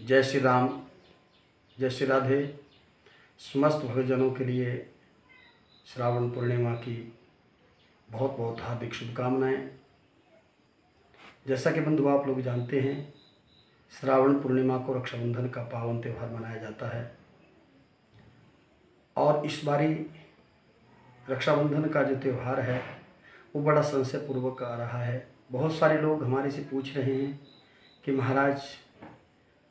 जय श्री राम, जय श्री राधे। समस्त भक्तजनों के लिए श्रावण पूर्णिमा की बहुत बहुत हार्दिक शुभकामनाएं। जैसा कि बंधु आप लोग जानते हैं, श्रावण पूर्णिमा को रक्षाबंधन का पावन त्यौहार मनाया जाता है और इस बारी रक्षाबंधन का जो त्यौहार है वो बड़ा संशयपूर्वक आ रहा है। बहुत सारे लोग हमारे से पूछ रहे हैं कि महाराज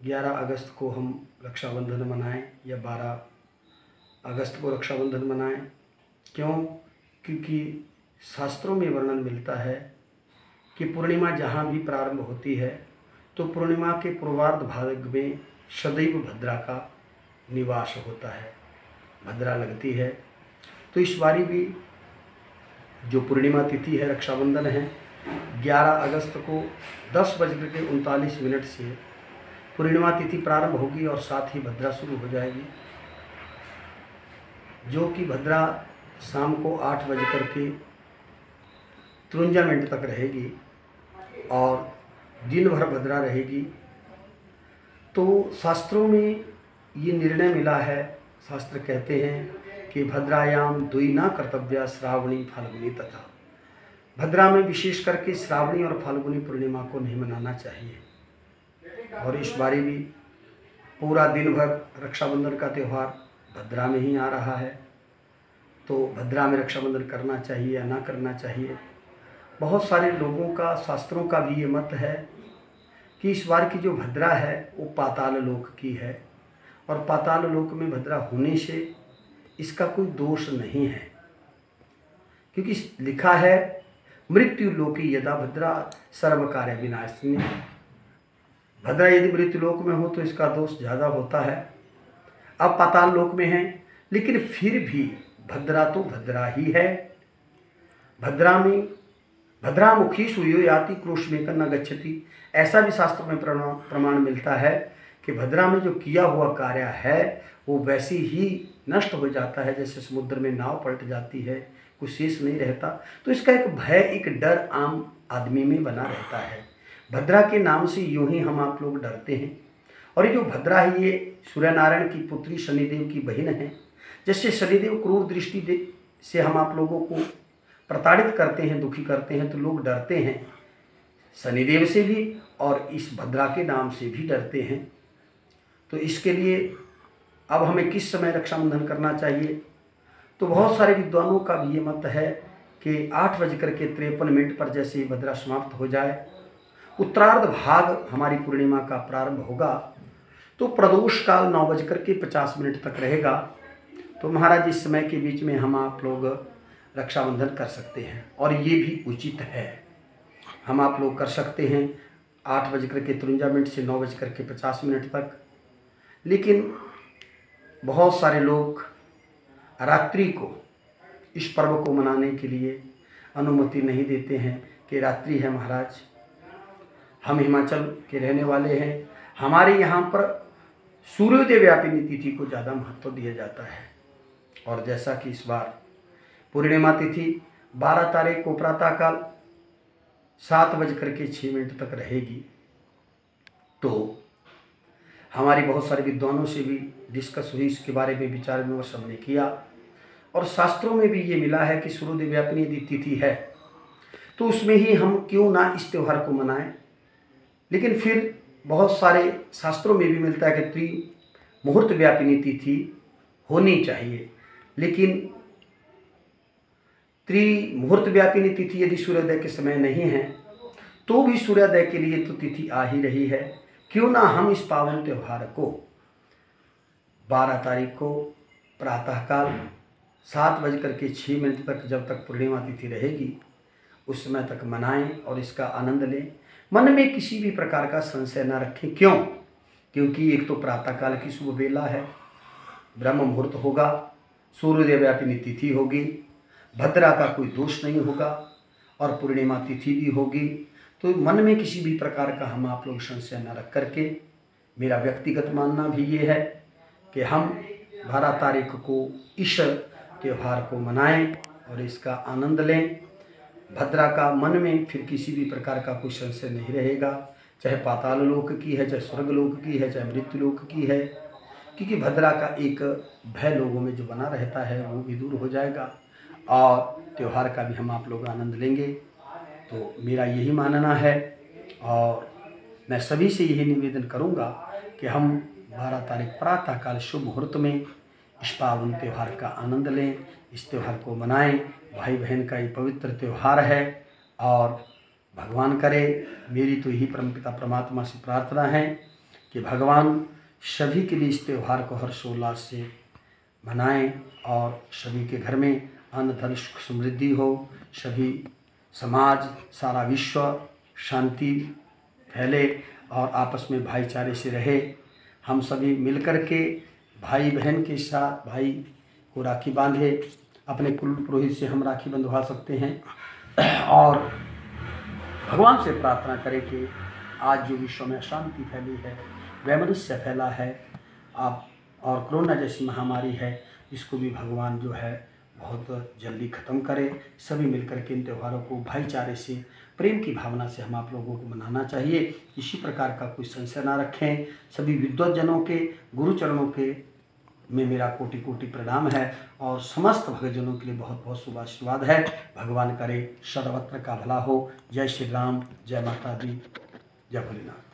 11 अगस्त को हम रक्षाबंधन मनाएं या 12 अगस्त को रक्षाबंधन मनाएं। क्यों? क्योंकि शास्त्रों में वर्णन मिलता है कि पूर्णिमा जहाँ भी प्रारंभ होती है तो पूर्णिमा के पूर्वार्ध भाग में सदैव भद्रा का निवास होता है, भद्रा लगती है। तो इस बारी भी जो पूर्णिमा तिथि है, रक्षाबंधन है, 11 अगस्त को 10:39 से पूर्णिमा तिथि प्रारंभ होगी और साथ ही भद्रा शुरू हो जाएगी, जो कि भद्रा शाम को 8:53 तक रहेगी और दिन भर भद्रा रहेगी। तो शास्त्रों में ये निर्णय मिला है, शास्त्र कहते हैं कि भद्रायाम द्विना कर्तव्या श्रावणी फाल्गुनी तथा। भद्रा में विशेष करके श्रावणी और फाल्गुनी पूर्णिमा को नहीं मनाना चाहिए। और इस बारी भी पूरा दिन भर रक्षाबंधन का त्यौहार भद्रा में ही आ रहा है, तो भद्रा में रक्षाबंधन करना चाहिए या ना करना चाहिए। बहुत सारे लोगों का, शास्त्रों का भी ये मत है कि इस बार की जो भद्रा है वो पाताल लोक की है और पाताल लोक में भद्रा होने से इसका कोई दोष नहीं है, क्योंकि लिखा है मृत्यु लोकी यदा भद्रा सर्व कार्य विनाशिनी। भद्रा यदि मृत्यु लोक में हो तो इसका दोष ज़्यादा होता है। अब पाताल लोक में है, लेकिन फिर भी भद्रा तो भद्रा ही है। भद्रा में भद्रामुखी सूयो याति क्रोश में न गच्छति, ऐसा भी शास्त्र में प्रमाण मिलता है कि भद्रा में जो किया हुआ कार्य है वो वैसे ही नष्ट हो जाता है, जैसे समुद्र में नाव पलट जाती है, कुछ शेष नहीं रहता। तो इसका एक भय, एक डर आम आदमी में बना रहता है। भद्रा के नाम से यूं ही हम आप लोग डरते हैं। और ये जो भद्रा है ये सूर्य नारायण की पुत्री शनिदेव की बहन है। जैसे शनिदेव क्रूर दृष्टि से हम आप लोगों को प्रताड़ित करते हैं, दुखी करते हैं, तो लोग डरते हैं शनिदेव से भी और इस भद्रा के नाम से भी डरते हैं। तो इसके लिए अब हमें किस समय रक्षाबंधन करना चाहिए? तो बहुत सारे विद्वानों का भी ये मत है कि 8:53 पर जैसे ही भद्रा समाप्त हो जाए, उत्तरार्ध भाग हमारी पूर्णिमा का प्रारंभ होगा, तो प्रदोष काल 9:50 तक रहेगा। तो महाराज इस समय के बीच में हम आप लोग रक्षाबंधन कर सकते हैं और ये भी उचित है। हम आप लोग कर सकते हैं 8:53 से 9:50 तक। लेकिन बहुत सारे लोग रात्रि को इस पर्व को मनाने के लिए अनुमति नहीं देते हैं कि रात्रि है महाराज, हम हिमाचल के रहने वाले हैं, हमारे यहाँ पर सूर्योदय व्यापिनी तिथि को ज़्यादा महत्व दिया जाता है। और जैसा कि इस बार पूर्णिमा तिथि 12 तारीख को प्रातःकाल 7:06 तक रहेगी, तो हमारी बहुत सारे विद्वानों से भी डिस्कस हुई, इसके बारे में विचार विमर्श हमने किया और शास्त्रों में भी ये मिला है कि सूर्योदय व्यापिनी यदि तिथि है तो उसमें ही हम क्यों ना इस त्यौहार को मनाएं। लेकिन फिर बहुत सारे शास्त्रों में भी मिलता है कि त्रिमुहूर्त व्यापिनी तिथि होनी चाहिए, लेकिन त्रिमुहूर्त व्यापिनी तिथि यदि सूर्योदय के समय नहीं है तो भी सूर्योदय के लिए तो तिथि आ ही रही है। क्यों ना हम इस पावन त्यौहार को 12 तारीख को प्रातःकाल 7:06 तक, जब तक पूर्णिमा तिथि रहेगी उस समय तक मनाएं और इसका आनंद लें। मन में किसी भी प्रकार का संशय न रखें। क्यों? क्योंकि एक तो प्रातःकाल की शुभ बेला है, ब्रह्म मुहूर्त होगा, सूर्योदय व्यापिनी तिथि होगी, भद्रा का कोई दोष नहीं होगा और पूर्णिमा तिथि भी होगी। तो मन में किसी भी प्रकार का हम आप लोग संशय न रख करके, मेरा व्यक्तिगत मानना भी ये है कि हम 12 तारीख को इस त्यौहार को मनाएं और इसका आनंद लें। भद्रा का मन में फिर किसी भी प्रकार का कोई संशय नहीं रहेगा चाहे पाताल लोक की है, चाहे स्वर्ग लोक की है, चाहे मृत्यु लोक की है, क्योंकि भद्रा का एक भय लोगों में जो बना रहता है वो भी दूर हो जाएगा और त्यौहार का भी हम आप लोग आनंद लेंगे। तो मेरा यही मानना है और मैं सभी से यही निवेदन करूंगा कि हम 12 तारीख प्रातःकाल शुभ मुहूर्त में इस पावन त्यौहार का आनंद लें, इस त्यौहार को मनाएं। भाई बहन का ये पवित्र त्यौहार है और भगवान करे, मेरी तो यही परमपिता परमात्मा से प्रार्थना है कि भगवान सभी के लिए इस त्यौहार को हर्षोल्लास से मनाएं और सभी के घर में अन्न धन सुख समृद्धि हो, सभी समाज सारा विश्व शांति फैले और आपस में भाईचारे से रहे। हम सभी मिलकर के भाई बहन के साथ भाई को राखी बांधे, अपने कुल पुरोहित से हम राखी बंधवा सकते हैं और भगवान से प्रार्थना करें कि आज जो विश्व में अशांति फैली है, वैमनस्य फैला है आप और कोरोना जैसी महामारी है, इसको भी भगवान जो है बहुत जल्दी ख़त्म करे। सभी मिलकर के इन त्योहारों को भाईचारे से प्रेम की भावना से हम आप लोगों को मनाना चाहिए। किसी प्रकार का कोई संशय ना रखें। सभी विद्वज्जनों के गुरुचरणों के में मेरा कोटि कोटि प्रणाम है और समस्त भक्तजनों के लिए बहुत बहुत शुभ आशीर्वाद है। भगवान करे सर्वत्र का भला हो। जय श्री राम, जय माता दी, जय भोलेनाथ।